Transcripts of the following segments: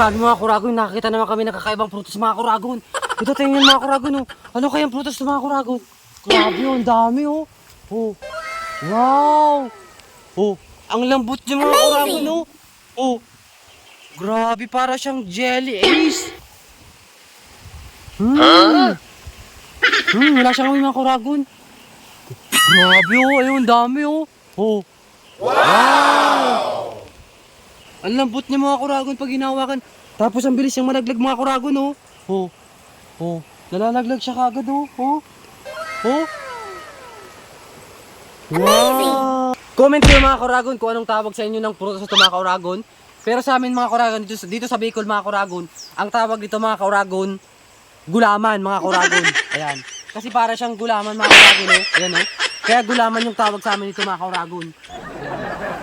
Grabe mga kuragon, nakakita naman kami ng kakaibang prutas mga kuragon. Ito tingnan mga kuragon oh. Ano kayang prutas ng mga kuragon? Grabe oh, ang dami oh. Oh. Wow. Oh, ang lambot niya mga kuragon oh. Oh. Grabe, para siyang jelly ace. Wala siyang mga kuragon. Grabe oh, ayun, dami oh. Oh. Wow. Ang lambot niya mga kuragon pag hinawakan. Tapos ang bilis niyang malaglag mga kuragon oh. Oh. Oh. Nalalaglag siya kagad oh. Oh. Oh. Wow. Comment kayo mga kuragon kung anong tawag sa inyo ng prutas sa mga kuragon. Pero sa amin mga kuragon, dito sa Bicol mga kuragon, ang tawag dito mga kuragon, gulaman mga kuragon. Ayan. Kasi para siyang gulaman mga kuragon oh. Ayan oh. Kaya gulaman yung tawag sa amin dito mga kuragon.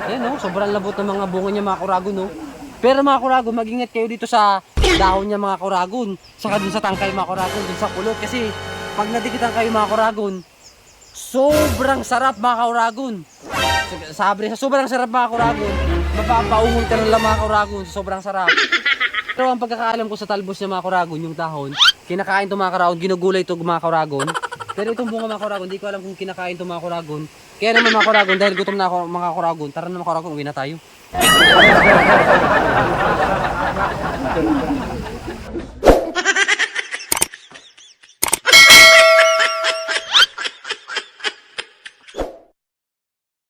Ayan oh, sobrang labot ng mga bunga niya mga kuragon oh. Pero mga kuragon, mag-ingat kayo dito sa dahon niya mga kuragon. Saka dun sa tangkay mga kuragon, dun sa pulot. Kasi pag nadikitan kayo mga kuragon, sobrang sarap mga kuragon. Sabi sa sobrang sarap mga kuragon, mapapaungol ka ng mga kuragon, sobrang sarap. Pero ang pagkakaalam ko sa talbos niya mga kuragon, yung dahon, kinakain to mga kuragon, ginugulay to mga kuragon. Pero itong bunga mga kuragon, hindi ko alam kung kinakain to mga kuragon. Kaya naman mga kuragon, dahil gutom na ako mga kuragon, tara na mga kuragon, uwi na tayo.